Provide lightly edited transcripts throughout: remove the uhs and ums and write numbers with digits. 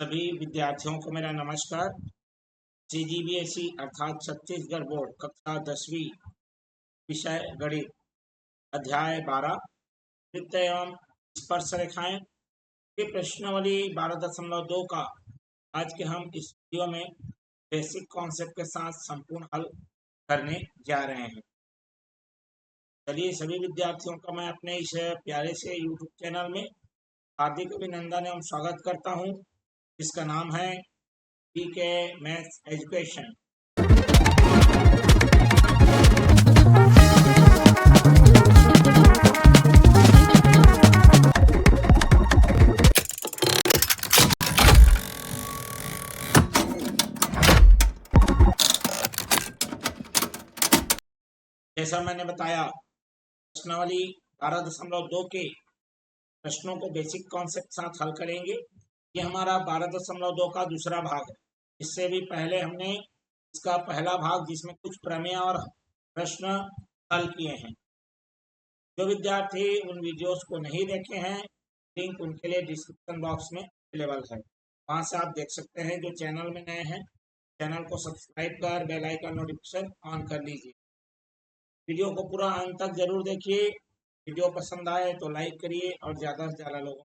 सभी विद्यार्थियों को मेरा नमस्कार। सीजीबीएसई अर्थात छत्तीसगढ़ बोर्ड कक्षा 10वीं विषय गणित अध्याय 12 वृत्त एवं स्पर्श रेखाएं की प्रश्नावली 12.2 का आज के हम इस वीडियो में बेसिक कॉन्सेप्ट के साथ संपूर्ण हल करने जा रहे हैं। चलिए सभी विद्यार्थियों का मैं अपने इस प्यारे से यूट्यूब चैनल में हार्दिक अभिनंदन एवं स्वागत करता हूं, जिसका नाम है पीके मैथ्स एजुकेशन। जैसा मैंने बताया, प्रश्नावली 12.2 के प्रश्नों को बेसिक कॉन्सेप्ट साथ हल करेंगे। ये हमारा 12.2 का दूसरा भाग है। इससे भी पहले हमने इसका पहला भाग जिसमें कुछ प्रमेय और प्रश्न हल किए हैं। जो विद्यार्थी उन वीडियोस को नहीं देखे हैं, लिंक उनके लिए डिस्क्रिप्शन बॉक्स में अवेलेबल है, वहां से आप देख सकते हैं। जो चैनल में नए हैं, चैनल को सब्सक्राइब कर बेल आइकन नोटिफिकेशन ऑन कर लीजिए। वीडियो को पूरा अंत तक जरूर देखिए। वीडियो पसंद आए तो लाइक करिए और ज़्यादा से ज़्यादा लोगों को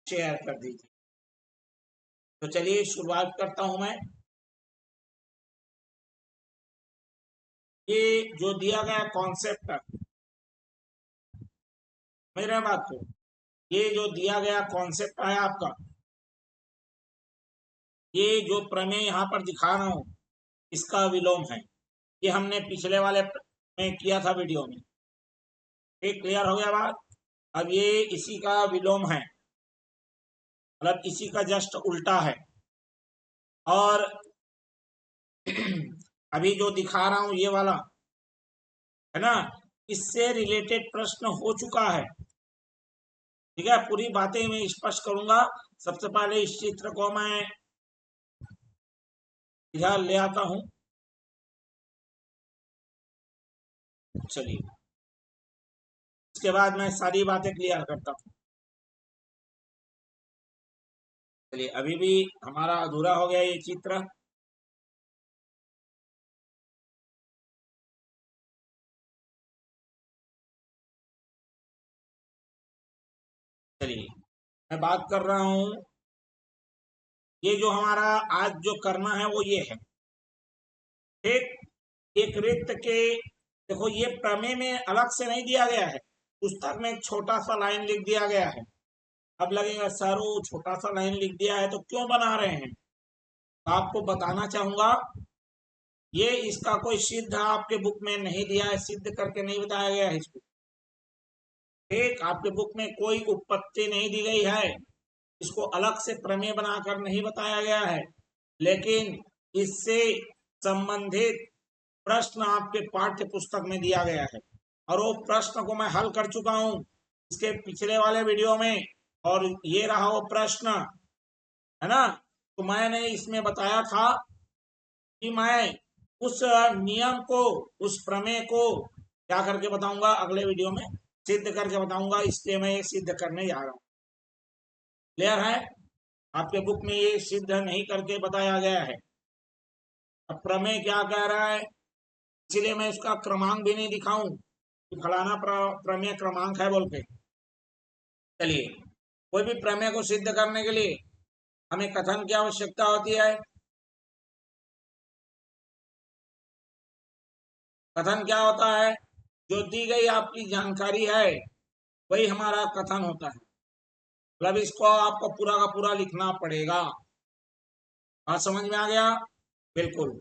शेयर कर दीजिए। तो चलिए शुरुआत करता हूं मैं। ये जो दिया गया कॉन्सेप्ट, मेरे बात को, ये जो दिया गया कॉन्सेप्ट है आपका, ये जो प्रमेय यहाँ पर दिखा रहा हूँ, इसका विलोम है। ये हमने पिछले वाले में किया था वीडियो में। ठीक, क्लियर हो गया बात। अब ये इसी का विलोम है, मतलब इसी का जस्ट उल्टा है। और अभी जो दिखा रहा हूं ये वाला है ना, इससे रिलेटेड प्रश्न हो चुका है। ठीक है, पूरी बातें मैं स्पष्ट करूंगा। सबसे पहले इस चित्र को मैं इधर ले आता हूं। चलिए, इसके बाद मैं सारी बातें क्लियर करता हूं। चलिए, अभी भी हमारा अधूरा हो गया ये चित्र। चलिए, मैं बात कर रहा हूं। ये जो हमारा आज जो करना है वो ये है। ठीक, एक वृत्त के, देखो ये प्रमेय में अलग से नहीं दिया गया है, पुस्तक में एक छोटा सा लाइन लिख दिया गया है। अब लगेगा सर वो छोटा सा लाइन लिख दिया है तो क्यों बना रहे हैं, तो आपको बताना चाहूंगा, ये इसका कोई सिद्ध आपके बुक में नहीं दिया है, सिद्ध करके नहीं बताया गया है इसको। ठीक, आपके बुक में कोई उत्पत्ति नहीं दी गई है, इसको अलग से प्रमेय बनाकर नहीं बताया गया है, लेकिन इससे संबंधित प्रश्न आपके पाठ्य पुस्तक में दिया गया है और वो प्रश्न को मैं हल कर चुका हूं इसके पिछले वाले वीडियो में। और ये रहा वो प्रश्न, है ना। तो मैंने इसमें बताया था कि मैं उस नियम को, उस प्रमेय को क्या करके बताऊंगा, अगले वीडियो में सिद्ध करके बताऊंगा, इसलिए मैं ये सिद्ध करने जा रहा हूँ। क्लियर है, आपके बुक में ये सिद्ध नहीं करके बताया गया है। अब प्रमेय क्या कह रहा है, इसलिए मैं उसका क्रमांक भी नहीं दिखाऊं कि फलाना प्रमेय क्रमांक है बोल के। चलिए, कोई भी प्रमेय को सिद्ध करने के लिए हमें कथन की आवश्यकता होती है। कथन क्या होता है, जो दी गई आपकी जानकारी है वही हमारा कथन होता है। मतलब इसको आपको पूरा का पूरा लिखना पड़ेगा। बात समझ में आ गया? बिल्कुल।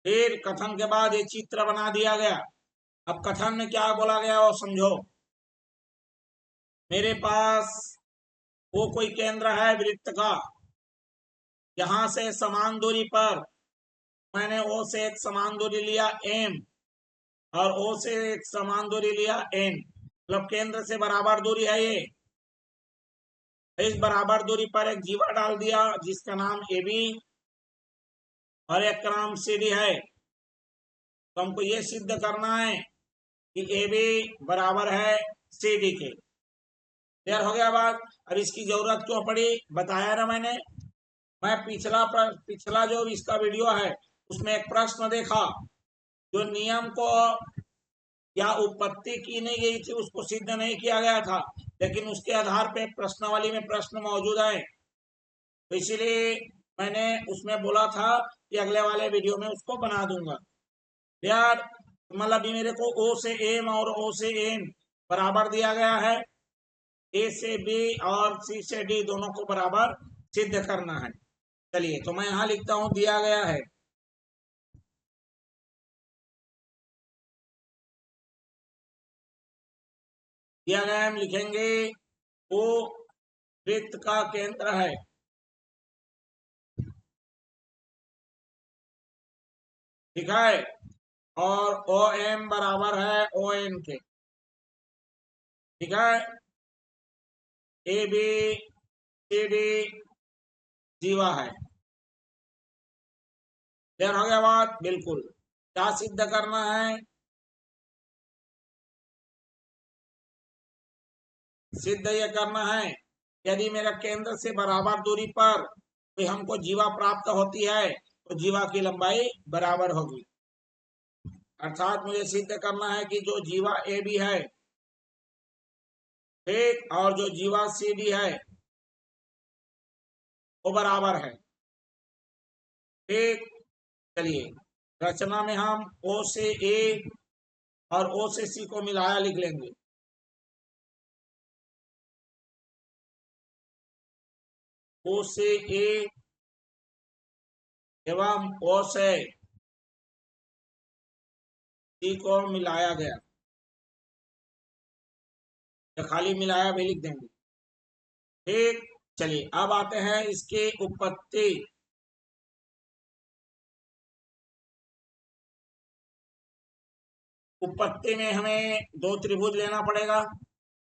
फिर कथन के बाद ये चित्र बना दिया गया। अब कथन में क्या बोला गया वो समझो। मेरे पास वो कोई केंद्र है वृत्त का, यहां से समान दूरी पर मैंने ओ से एक समान दूरी लिया एम और ओ से एक समान दूरी लिया एन, मतलब केंद्र से बराबर दूरी है ये। इस बराबर दूरी पर एक जीवा डाल दिया जिसका नाम ए बी और एक का नाम सी डी है। तो हमको ये सिद्ध करना है कि ए बी बराबर है सी डी के। क्लियर हो गया बात। अब इसकी जरूरत क्यों पड़ी बताया ना मैंने। मैं पिछला जो इसका वीडियो है उसमें एक प्रश्न देखा, जो नियम को या उत्पत्ति की नहीं गई थी उसको सिद्ध नहीं किया गया था, लेकिन उसके आधार पे प्रश्नावली में प्रश्न मौजूद है। तो इसीलिए मैंने उसमें बोला था कि अगले वाले वीडियो में उसको बना दूंगा यार। मतलब मेरे को ओ से एम और ओ से एन बराबर दिया गया है, ए से बी और सी से डी दोनों को बराबर सिद्ध करना है। चलिए तो मैं यहां लिखता हूं, दिया गया है हम लिखेंगे ओ वृत्त का केंद्र है, ठीक है, और ओ एम बराबर है ओ एन के, ठीक है। ए बी सी डी जीवा है। क्लियर हो गया बात। बिल्कुल। क्या सिद्ध करना है? सिद्ध ये करना है यदि मेरा केंद्र से बराबर दूरी पर कोई हमको जीवा प्राप्त होती है तो जीवा की लंबाई बराबर होगी। अर्थात मुझे सिद्ध करना है कि जो जीवा ए बी है, ठीक, और जो जीवा सी डी है वो बराबर है, ठीक। चलिए रचना में हम ओ से ए और ओ से सी को मिलाया लिख लेंगे। ओ से ए एवं ओ से सी को मिलाया गया, या खाली मिलाया भी लिख देंगे, ठीक। चलिए अब आते हैं इसके उत्पत्ति। उत्पत्ति में हमें दो त्रिभुज लेना पड़ेगा।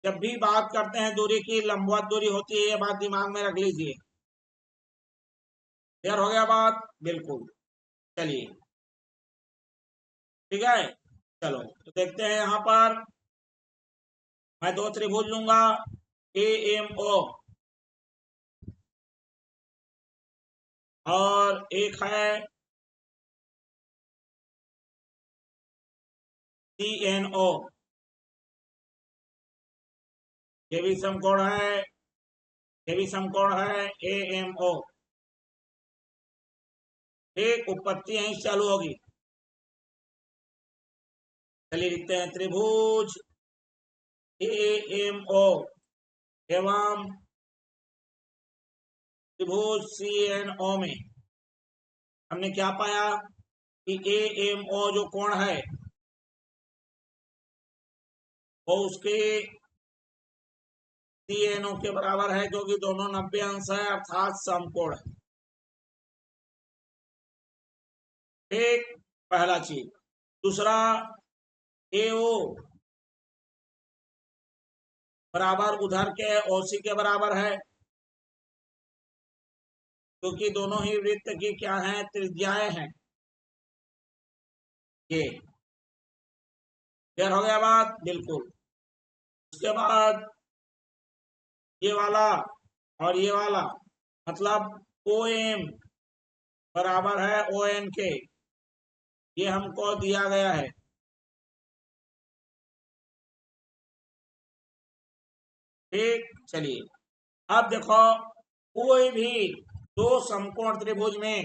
जब भी बात करते हैं दूरी की, लंबवत दूरी होती है, ये बात दिमाग में रख लीजिए। क्लियर हो गया बात। बिल्कुल। चलिए ठीक है। चलो तो देखते हैं यहाँ पर मैं दो त्रिभुज लूंगा, ए एम ओ, और एक है सी एन ओ, ये भी समकोण है, ये भी समकोण है ए एम ओ। एक उत्पत्ति यहीं चालू होगी। चलिए लिखते हैं त्रिभुज ए एम ओ एवं त्रिभुज सी एन ओ में हमने क्या पाया कि ए एम ओ जो कोण है वो उसके सी एन ओ के बराबर है, क्योंकि दोनों 90 अंश है, अर्थात समकोण है। एक पहला चीज। दूसरा, ए ओ बराबर उधर के ओसी के बराबर है, क्योंकि दोनों ही वृत्त की क्या है, त्रिज्याएं हैं। ये क्लियर हो गया बात। बिल्कुल। उसके बाद ये वाला और ये वाला, मतलब ओ एम बराबर है ओ एन के, ये हमको दिया गया है, ठीक। चलिए अब देखो, कोई भी दो समकोण त्रिभुज में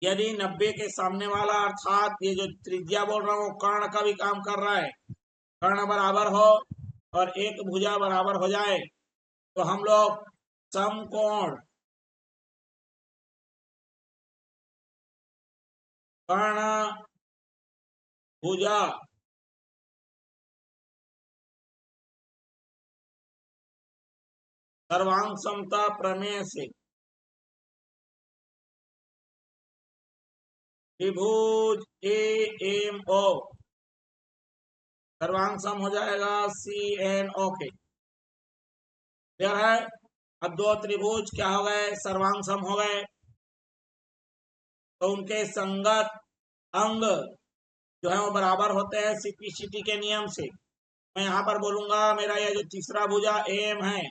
यदि 90 के सामने वाला, अर्थात ये जो त्रिज्या बोल रहा हूँ कर्ण का भी काम कर रहा है, कर्ण बराबर हो और एक भुजा बराबर हो जाए तो हम लोग समकोण कर्ण भुजा सर्वांग समता प्रमेय से त्रिभुज ए एम ओ सर्वांग सम हो जाएगा सी एन ओ के। क्लियर है। अब दो त्रिभुज क्या हो गए, सर्वांग सम हो गए, तो उनके संगत अंग जो है वो बराबर होते हैं सीपीसीटी के नियम से। मैं यहां पर बोलूंगा मेरा यह जो तीसरा भुजा AM है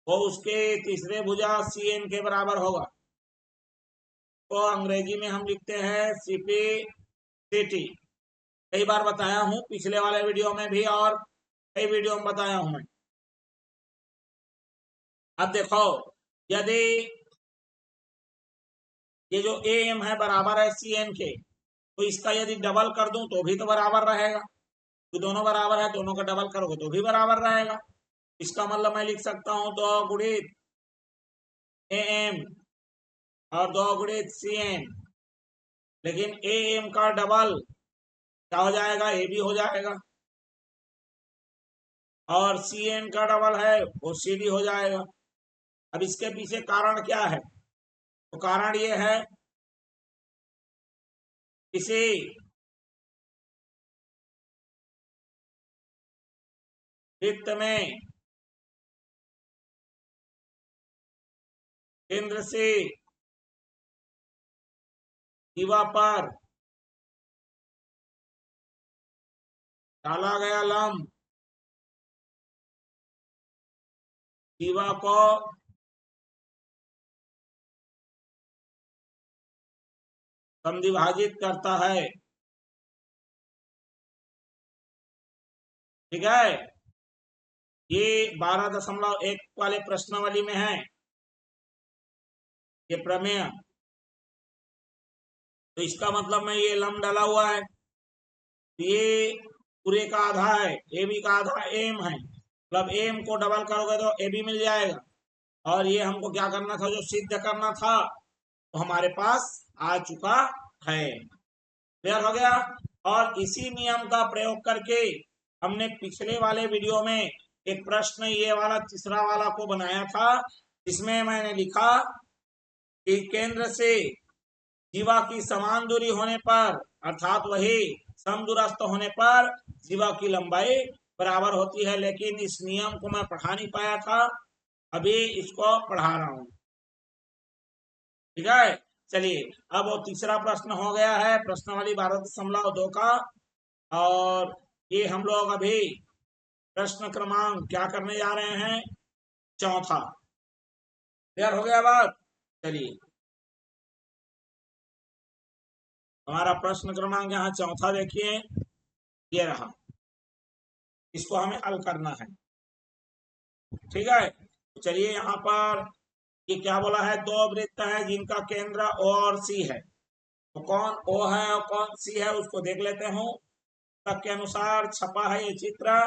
वो उसके तीसरे भुजा CN के बराबर होगा। तो अंग्रेजी में हम लिखते हैं CP/CT। कई बार बताया हूं, पिछले वाले वीडियो में भी और कई वीडियो में बताया हूं मैं। अब देखो, यदि ये जो AM है बराबर है CN के, तो इसका यदि डबल कर दूं तो भी तो बराबर रहेगा। तो दोनों बराबर है, दोनों का डबल करोगे तो भी बराबर रहेगा। इसका मतलब मैं लिख सकता हूं 2 गुणित AM और 2 गुणित CN, लेकिन AM का डबल क्या हो जाएगा, AB हो जाएगा, और CN का डबल है वो CD हो जाएगा। अब इसके पीछे कारण क्या है? तो कारण ये है, किसी वृत्त में केंद्र से जीवा पर डाला गया लंब जीवा को समद्विभाजित करता है। ठीक है, ये 12.1 वाले प्रश्नावली में है ये प्रमेय। तो इसका मतलब में ये लंब डाला हुआ है, ये पूरे का आधा है, AB का आधा AM है, मतलब AM को डबल करोगे तो AB मिल जाएगा। और ये हमको क्या करना था, जो सिद्ध करना था, तो हमारे पास आ चुका है। क्लियर हो गया। और इसी नियम का प्रयोग करके हमने पिछले वाले वीडियो में एक प्रश्न ये वाला तीसरा वाला को बनाया था, जिसमें मैंने लिखा कि केंद्र से जीवा की समान दूरी होने पर, अर्थात वही समदूरस्थ होने पर जीवा की लंबाई बराबर होती है। लेकिन इस नियम को मैं पढ़ा नहीं पाया था, अभी इसको पढ़ा रहा हूं। ठीक है, चलिए अब वो तीसरा प्रश्न हो गया है प्रश्नावली 12.2 का। और ये हम लोग अभी प्रश्न क्रमांक क्या करने जा रहे हैं, चौथा। क्लियर हो गया बात। चलिए, हमारा प्रश्न क्रमांक यहाँ चौथा देखिए, ये रहा, इसको हमें हल करना है। ठीक है, तो चलिए यहाँ पर ये क्या बोला है, 2 वृत्त है जिनका केंद्र O और C है। तो कौन O है और कौन C है उसको देख लेते हूँ। तक के अनुसार छपा है ये चित्र।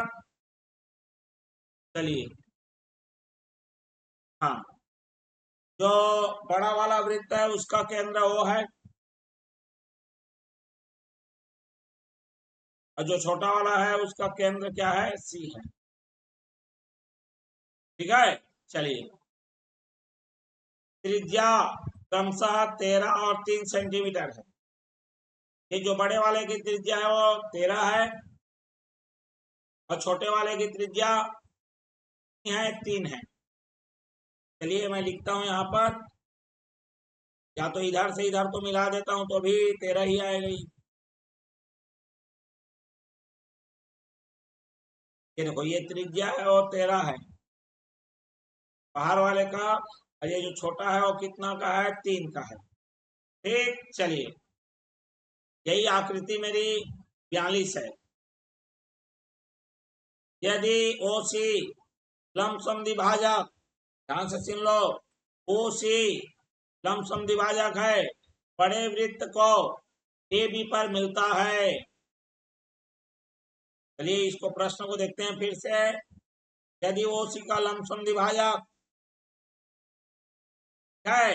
चलिए, हाँ, जो बड़ा वाला वृत्त है उसका केंद्र O है, और जो छोटा वाला है उसका केंद्र क्या है, C है। ठीक है, चलिए, त्रिज्या क्रमशः 13 और 3 सेंटीमीटर है। ये जो बड़े वाले की त्रिज्या है वो 13 है, और छोटे वाले की त्रिज्या है 3 है। चलिए मैं लिखता हूं यहाँ पर, या तो इधर से इधर तो मिला देता हूं तो भी 13 ही आएगा। ये देखो, ये त्रिज्या है और 13 है बाहर वाले का, और ये जो छोटा है वो कितना का है, 3 का है। ठीक, चलिए, यही आकृति मेरी 42 है। यदि OC लमसम द्विभाजक, ध्यान से सुन लो, OC लमसम द्विभाजक है, बड़े वृत्त को AB पर मिलता है। चलिए इसको प्रश्न को देखते हैं फिर से। यदि OC का लमसम द्विभाजक है,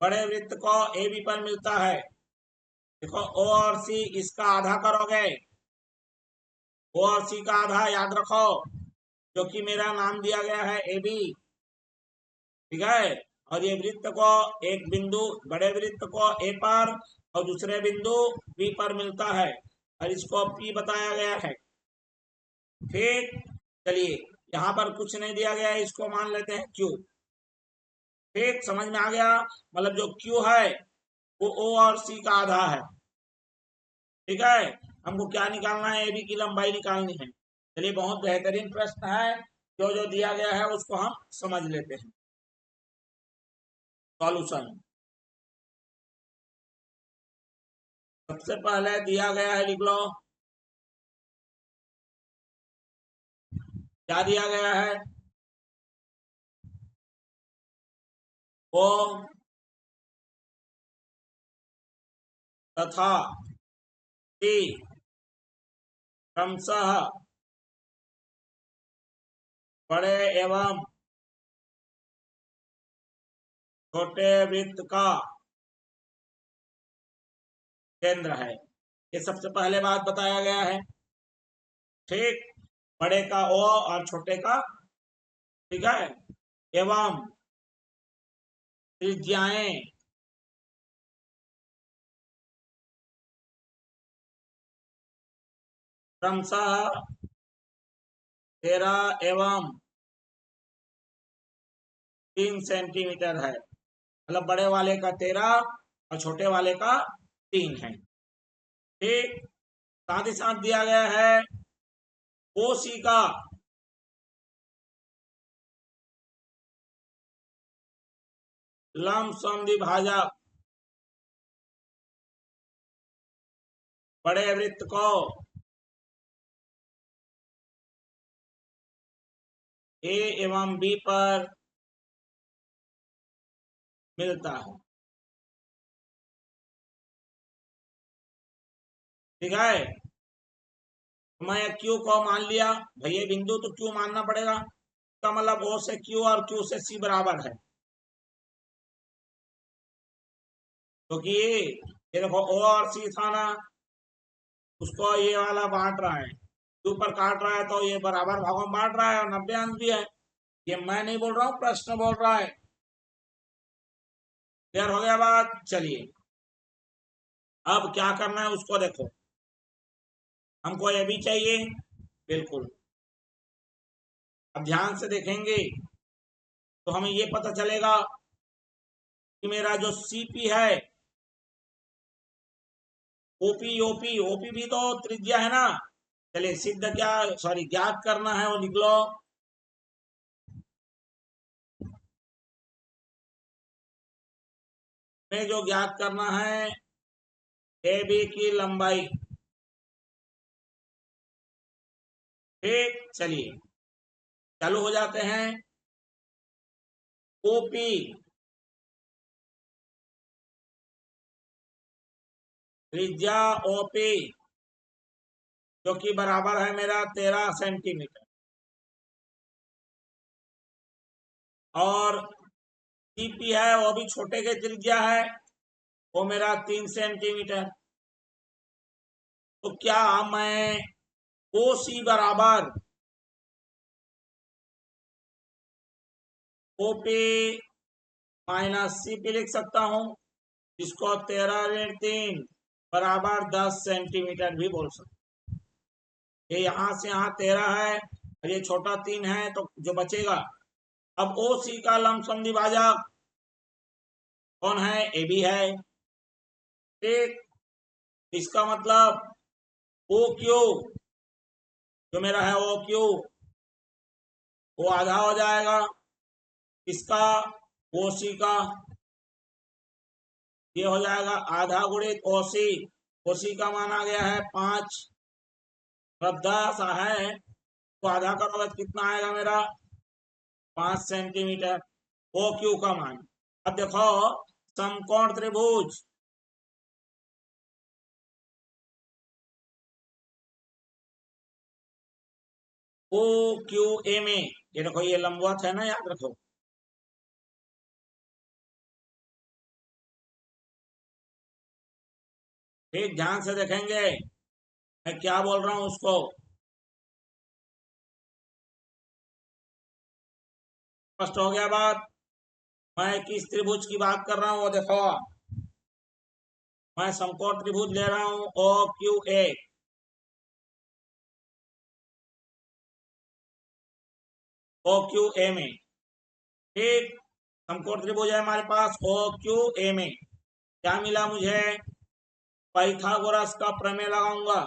बड़े वृत्त को AB पर मिलता है, देखो O और C इसका आधा करोगे, O और C का आधा याद रखो, जो कि मेरा नाम दिया गया है AB। ठीक है, और ये वृत्त को एक बिंदु, बड़े वृत्त को A पर और दूसरे बिंदु B पर मिलता है, और इसको P बताया गया है। ठीक, चलिए, यहाँ पर कुछ नहीं दिया गया है, इसको मान लेते हैं Q। ठीक, समझ में आ गया, मतलब जो Q है वो O और C का आधा है। ठीक है, हमको क्या निकालना है, एबी की लंबाई निकालनी है। चलिए बहुत बेहतरीन प्रश्न है, जो जो दिया गया है उसको हम समझ लेते हैं। सॉल्यूशन सबसे पहले दिया गया है, लिख लो क्या दिया गया है। ओ तथा टी क्रमशः बड़े एवं छोटे वृत्त का केंद्र है। ये सबसे पहले बात बताया गया है। ठीक, बड़े का ओ और छोटे का, ठीक है, एवं त्रिज्याएं क्रमशः 13 एवं 3 सेंटीमीटर है। मतलब बड़े वाले का 13 और छोटे वाले का 3 है। ठीक, साथ ही साथ दिया गया है ओसी का लंबसम द्विभाजक बड़े वृत्त को ए एवं बी पर मिलता है। ठीक है, तो मैं क्यू को मान लिया, भैया बिंदु तो क्यू मानना पड़ेगा। इसका मतलब ओ से क्यू और क्यू से सी बराबर है, क्योंकि ये देखो ओ और सी था ना, उसको ये वाला बांट रहा है, क्यू पर काट रहा है, तो ये बराबर भागों में बांट रहा है और 90 अंश भी है। ये मैं नहीं बोल रहा हूँ, प्रश्न बोल रहा है। क्लियर हो गया बात। चलिए अब क्या करना है उसको देखो। हमको ये भी चाहिए, बिल्कुल। अब ध्यान से देखेंगे तो हमें ये पता चलेगा कि मेरा जो सीपी है, ओपी ओपी ओपी भी तो त्रिज्या है ना। चलिए सिद्ध क्या, सॉरी ज्ञात करना है, वो लिख लो। में जो ज्ञात करना है, ए बी की लंबाई। ठीक, चलिए चालू हो जाते हैं। ओपी त्रिज्या ओपी जो कि बराबर है मेरा 13 सेंटीमीटर, और सीपी है वो भी छोटे के त्रिज्या है, वो मेरा 3 सेंटीमीटर। तो क्या मैं ओ सी बराबर ओपी माइनस सीपी लिख सकता हूं, जिसको 13 ऋण 3 बराबर 10 सेंटीमीटर भी बोल सकते। ये यहां से यहां 13 है और ये छोटा 3 है, तो जो बचेगा। अब ओ सी का लमसम विभाजक कौन है, ए बी है। ठीक, इसका मतलब ओ क्यू जो मेरा है, ओ क्यू वो आधा हो जाएगा इसका, ओ सी का। ये हो जाएगा आधा गुणित ओ सी। ओ सी का माना गया है 5, मतलब 10 है, तो आधा करोगे तो कितना आएगा मेरा, 5 सेंटीमीटर। ओ क्यू का मान। अब देखो समकोण त्रिभुज, ओ क्यू ए में, ये देखो ये लंबवत है ना, याद रखो। ठीक, ध्यान से देखेंगे मैं क्या बोल रहा हूं उसको। स्पष्ट हो गया बात। मैं किस त्रिभुज की बात कर रहा हूं वो देखो। मैं समकोण त्रिभुज ले रहा हूं, O Q A. O Q A में, ठीक, समकोण त्रिभुज है हमारे पास ओ क्यू ए में। क्या मिला मुझे, पाइथागोरस का प्रमेय लगाऊंगा।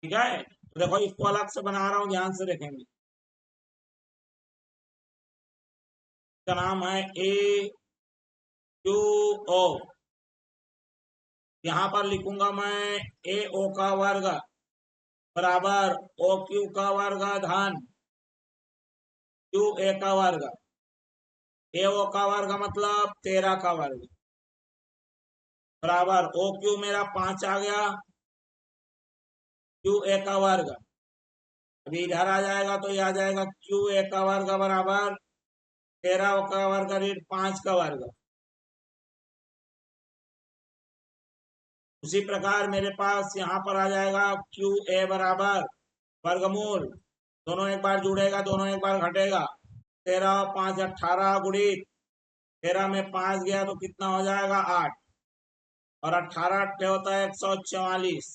ठीक है, तो देखो इसको अलग से बना रहा हूं, ध्यान से देखेंगे। इसका नाम है ए क्यू ओ। यहां पर लिखूंगा मैं ए ओ का वर्ग बराबर ओ क्यू का वर्ग धन क्यू ए का वर्ग। ए ओ का वर्ग मतलब 13 का वर्ग बराबर ओ क्यू मेरा 5 आ गया, क्यू ए का वर्ग अभी इधर आ जाएगा तो ये आ जाएगा क्यू ए का वर्ग बराबर 13 का वर्ग ऋण 5 का वर्ग। उसी प्रकार मेरे पास यहाँ पर आ जाएगा क्यू ए बराबर वर्गमूल, दोनों एक बार जुड़ेगा दोनों एक बार घटेगा, 13 5 18 गुणित 13 में 5 गया तो कितना हो जाएगा 8, और 18 अट्ठे होता है 144,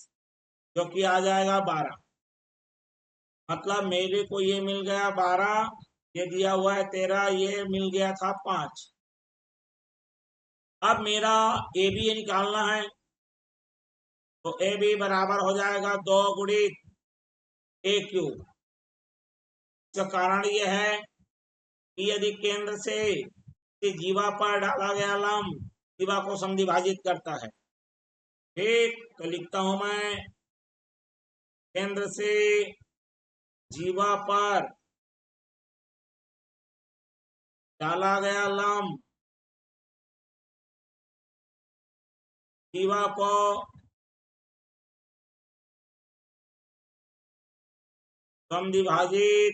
जो कि आ जाएगा 12। मतलब मेरे को ये मिल गया 12, ये दिया हुआ है 13, ये मिल गया था 5। अब मेरा ए बी निकालना है, तो ए बी बराबर हो जाएगा 2 गुणित ए क्यू। इसका कारण यह है कि यदि केंद्र से जीवा पर डाला गया लंब जीवा को समद्विभाजित करता है, ठीक, तो लिखता हूं मैं केंद्र से जीवा पर डाला गया लंब जीवा को समद्विभाजित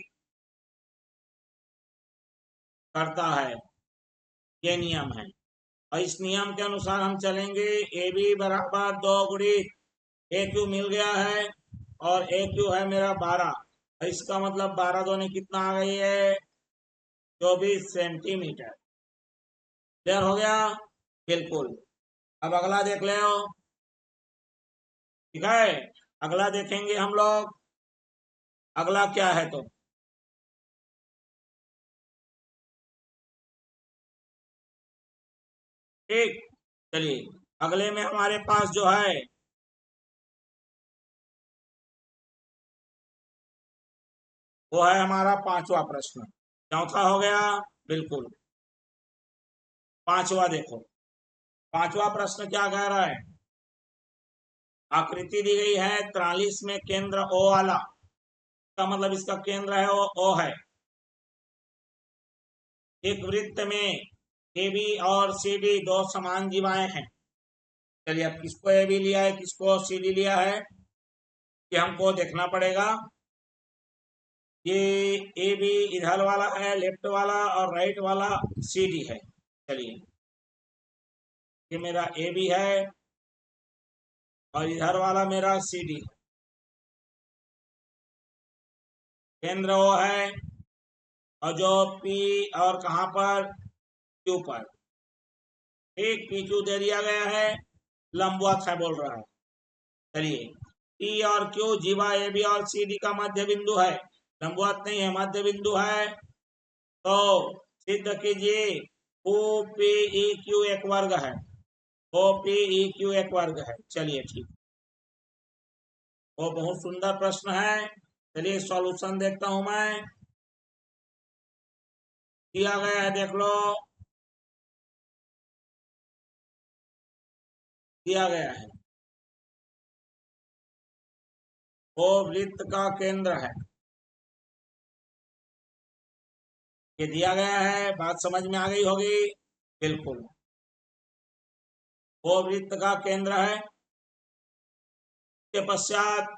करता है, ये नियम है। और इस नियम के अनुसार हम चलेंगे। ए बी बराबर 2 गुणित ए क्यू मिल गया है, और ए क्यू है मेरा 12, इसका मतलब 12 दूनी कितना आ गई है 24 सेंटीमीटर। क्लियर हो गया? बिल्कुल। अब अगला देख ले, ठीक है, अगला देखेंगे हम लोग। अगला क्या है तो ठीक, चलिए अगले में हमारे पास जो है वो है हमारा 5वां प्रश्न। चौथा हो गया, बिल्कुल। 5वां देखो, 5वां प्रश्न क्या कह रहा है। आकृति दी गई है 43 में केंद्र ओ वाला, का मतलब इसका केंद्र है वो ओ है। एक वृत्त में ए बी और सी डी दो समान जीवाएं हैं। चलिए अब किसको ए बी लिया है किसको सी डी लिया है ये हमको देखना पड़ेगा। ये ए बी इधर वाला है लेफ्ट वाला, और राइट वाला सी डी है। चलिए ये मेरा ए बी है और इधर वाला मेरा सी डी है। केंद्र वो है, और जो पी और कहाँ पर क्यू पर, ठीक, पी क्यू दे दिया गया है, लंबवत है बोल रहा है। चलिए पी और क्यू जीवा ए बी और सी डी का मध्य बिंदु है, लंबवत नहीं है मध्य बिंदु है। तो सिद्ध कीजिए ओ पी ई क्यू एक वर्ग है, ओ पी ई क्यू एक वर्ग है। चलिए ठीक, वो बहुत सुंदर प्रश्न है। चलिए सॉल्यूशन देखता हूं मैं। दिया गया है देख लो, दिया गया है वो वृत्त का केंद्र है, ये दिया गया है, बात समझ में आ गई होगी। बिल्कुल, वो वृत्त का केंद्र है। के पश्चात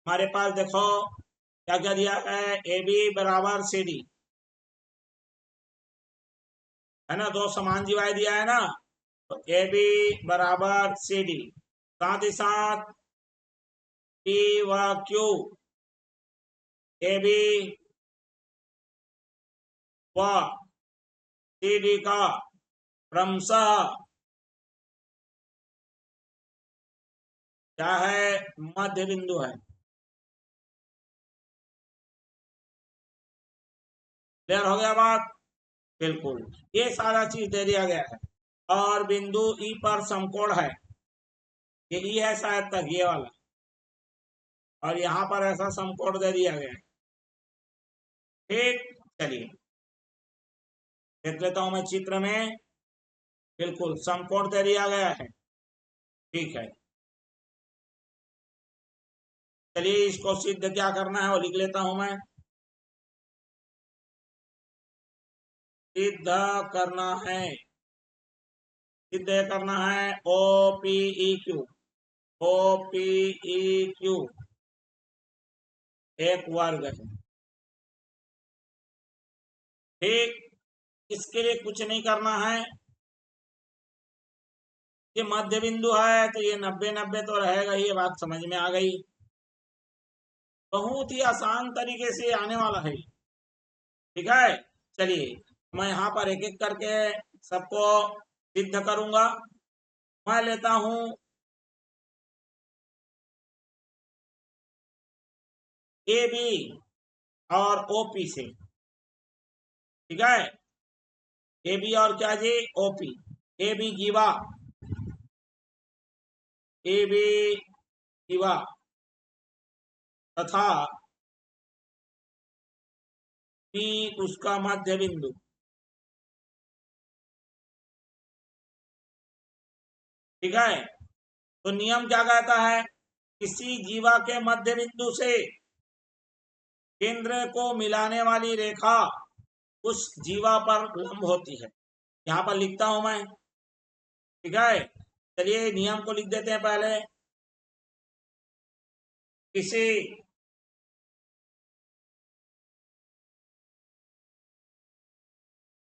हमारे पास देखो क्या क्या दिया है, ए बी बराबर सी डी है ना, दो समान जीवाएं दिया है ना, तो ए बी बराबर सी डी, साथ ही साथ पी व क्यू ए बी व सी डी का क्रमशः क्या है मध्य बिंदु है। क्लियर हो गया बात? बिल्कुल, ये सारा चीज दे दिया गया है। और बिंदु ई पर समकोण है, ये ई है शायद तक ये वाला, और यहाँ पर ऐसा समकोण दे दिया गया है। ठीक, चलिए देख लेता हूं मैं चित्र में। बिल्कुल समकोण दे दिया गया है। ठीक है, चलिए इसको सिद्ध क्या करना है वो लिख लेता हूं मैं। सिद्ध करना है, सिद्ध करना है O P E Q, O P E Q एक वर्ग है। ठीक, इसके लिए कुछ नहीं करना है। ये मध्य बिंदु है तो ये 90-90 तो रहेगा ही, ये बात समझ में आ गई। बहुत ही आसान तरीके से आने वाला है। ठीक है, चलिए मैं यहाँ पर एक एक करके सबको सिद्ध करूंगा। मैं लेता हूं ए बी और ओ पी से। ठीक है, ए बी और क्या जी, ओ पी। ए बी जीवा, ए बी जीवा तथा पी उसका मध्य बिंदु। ठीक है, तो नियम क्या कहता है, किसी जीवा के मध्य बिंदु से केंद्र को मिलाने वाली रेखा उस जीवा पर लंब होती है। यहाँ पर लिखता हूं मैं। ठीक है, चलिए नियम को लिख देते हैं पहले। किसी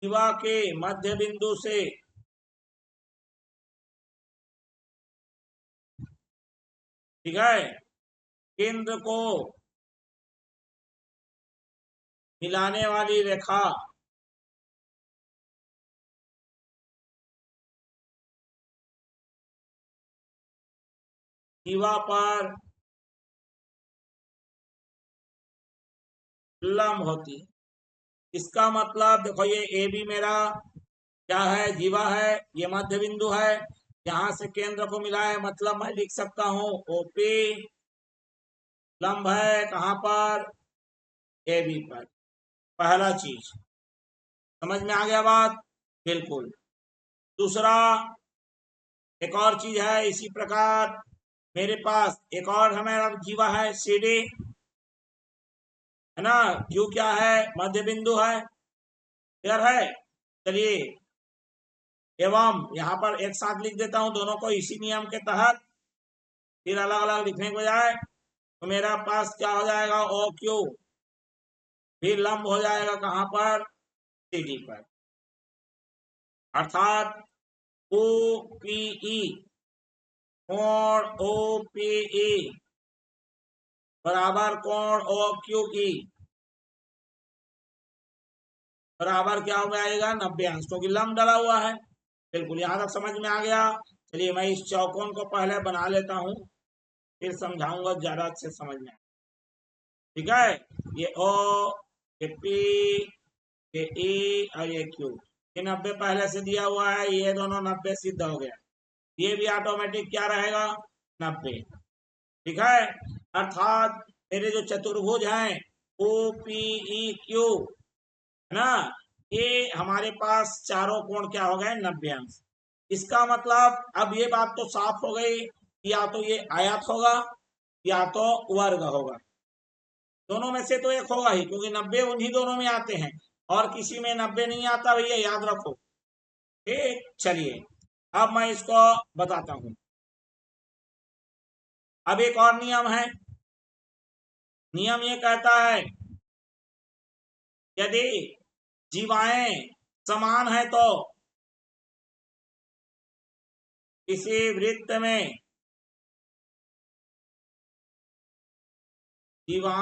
जीवा के मध्य बिंदु से ठीक है केंद्र को मिलाने वाली रेखा जीवा पर लंब होती है। इसका मतलब देखो, ये ए बी मेरा क्या है, जीवा है, ये मध्य बिंदु है, यहां से केंद्र को मिला है, मतलब मैं लिख सकता हूं ओपी लंब है कहां पर, ए बी पर। पहला चीज समझ में आ गया बात, बिल्कुल। दूसरा, एक और चीज है इसी प्रकार, मेरे पास एक और हमारा जीवा है सी डी, है ना। क्यू क्या है, मध्य बिंदु है, क्लियर है। चलिए एवं यहाँ पर एक साथ लिख देता हूं दोनों को इसी नियम के तहत, फिर अलग अलग लिखने को जाए तो मेरा पास क्या हो जाएगा, ओ क्यू भी लंब हो जाएगा कहां पर, सी डी पर। अर्थात ओ पी ई, कोण ओ पी ई बराबर कोण ओ क्यू ई बराबर क्या हो जाएगा, 90 अंश, क्योंकि लंब डला हुआ है। बिल्कुल, यहां तक समझ में आ गया। चलिए मैं इस चौकोन को पहले बना लेता हूं, फिर समझाऊंगा ज्यादा अच्छे समझ में। ठीक है, ये ओ, ये पी, ये ई और ये क्यू, ये 90 पहले से दिया हुआ है, ये दोनों 90 सिद्ध हो गया। ये भी ऑटोमेटिक क्या रहेगा, 90। ठीक है, अर्थात मेरे जो चतुर्भुज हैं ओ पी ई क्यू, है ना, ये हमारे पास चारों कोण क्या हो गए, 90 अंश। इसका मतलब अब ये बात तो साफ हो गई, या तो ये आयत होगा या तो वर्ग होगा, दोनों में से तो एक होगा ही, क्योंकि 90 उन्हीं दोनों में आते हैं, और किसी में 90 नहीं आता भैया, याद रखो। ठीक, चलिए अब मैं इसको बताता हूं। अब एक और नियम है, नियम ये कहता है यदि जीवाएं समान है तो किसी वृत्त में जीवा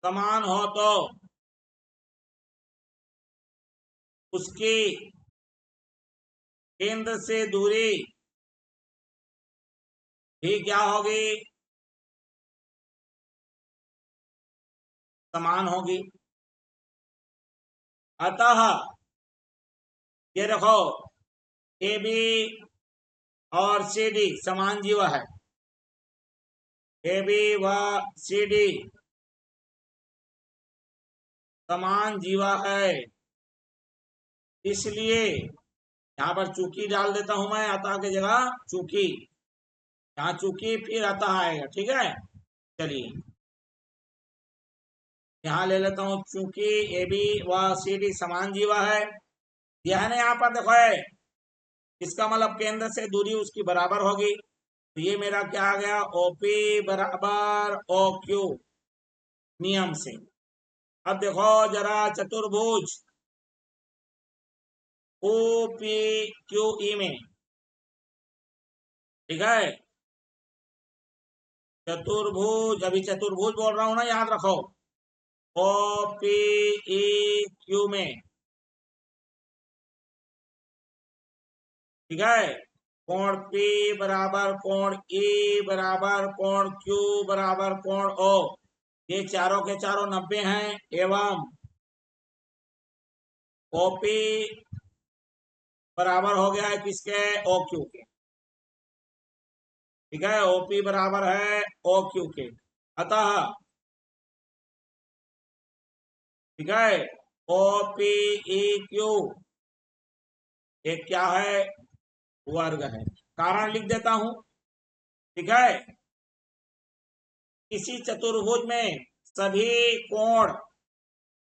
समान हो तो उसकी केंद्र से दूरी भी क्या होगी, समान होगी। अतः ये देखो, ए बी और सी डी समान जीवा है, ए बी व सी डी समान जीवा है, इसलिए यहाँ पर चूकी डाल देता हूं मैं, अतः की जगह चूकी, यहाँ चूकी फिर अतः आएगा। ठीक है, चलिए यहाँ ले लेता हूँ चूंकि ए बी व सी डी समान जीवा है, यह है ना यहाँ पर देखो है, इसका मतलब केंद्र से दूरी उसकी बराबर होगी, तो ये मेरा क्या आ गया, ओपी बराबर ओ क्यू नियम से। अब देखो जरा चतुर्भुज ओ पी क्यू ई में, ठीक है, चतुर्भुज, अभी चतुर्भुज बोल रहा हूं ना, याद रखो, ओ पी ई क्यू में, ठीक है, कोण P बराबर कोण E बराबर कोण Q बराबर कोण O, ये चारों के चारों 90 हैं, एवं OP बराबर हो गया है किसके, OQ के। ठीक है, OP बराबर है OQ के, अतः ठीक है OPEQ एक क्या है, वर्ग है। कारण लिख देता हूं, ठीक है, किसी चतुर्भुज में सभी कोण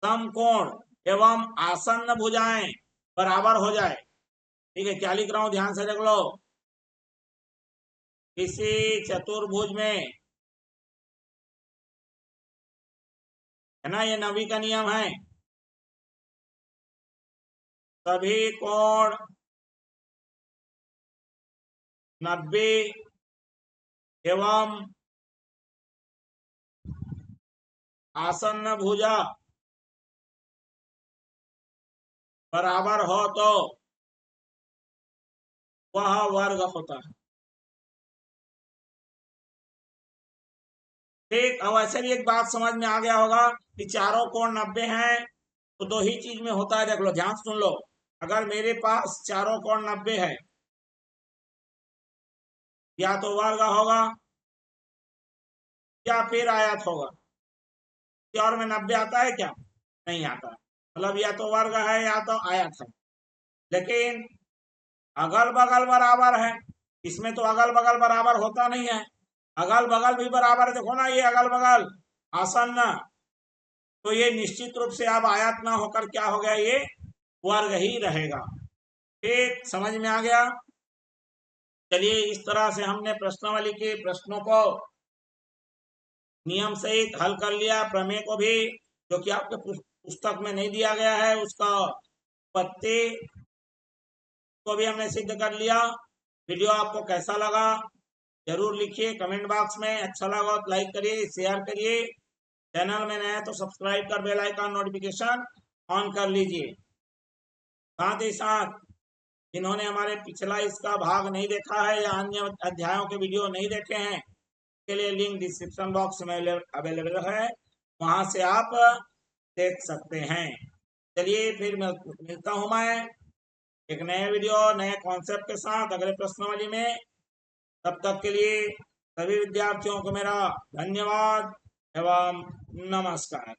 समकोण एवं आसन्न भुजाएं बराबर हो जाए। ठीक है, क्या लिख रहा हूं ध्यान से देख लो, किसी चतुर्भुज में, है ना, ये 9वीं का नियम है, सभी कोण 90 एवं आसन्न भुजा बराबर हो तो वह वर्ग होता है। ठीक, अब ऐसे भी एक बात समझ में आ गया होगा कि चारों कोण 90 हैं, तो दो ही चीज में होता है, देख लो ध्यान सुन लो, अगर मेरे पास चारों कोण 90 है, या तो वर्ग होगा या फिर आयत होगा, और में 90 आता है क्या, नहीं आता, मतलब या तो वर्ग है या तो आयत है। लेकिन अगल बगल बराबर है, इसमें तो अगल बगल बराबर होता नहीं है, अगल बगल भी बराबर है, देखो ना ये अगल बगल आसन्न, तो ये निश्चित रूप से अब आयत ना होकर क्या हो गया, ये वर्ग ही रहेगा। ठीक, समझ में आ गया। चलिए इस तरह से हमने प्रश्नावली के प्रश्नों को नियम सहित हल कर लिया, प्रमेय को भी, जो कि आपके पुस्तक में नहीं दिया गया है, उसका पत्ते को भी हमने सिद्ध कर लिया। वीडियो आपको कैसा लगा जरूर लिखिए कमेंट बॉक्स में, अच्छा लगा तो लाइक करिए, शेयर करिए, चैनल में नया तो सब्सक्राइब कर बेल आइकन नोटिफिकेशन ऑन कर लीजिए। साथ ही साथ जिन्होंने हमारे पिछला इसका भाग नहीं देखा है या अन्य अध्यायों के वीडियो नहीं देखे हैं, के लिए लिंक डिस्क्रिप्शन बॉक्स में अवेलेबल है, वहां से आप देख सकते हैं। चलिए फिर मिलता हूं मैं एक नए वीडियो नए कॉन्सेप्ट के साथ अगले प्रश्नावली में। तब तक के लिए सभी विद्यार्थियों को मेरा धन्यवाद एवं नमस्कार।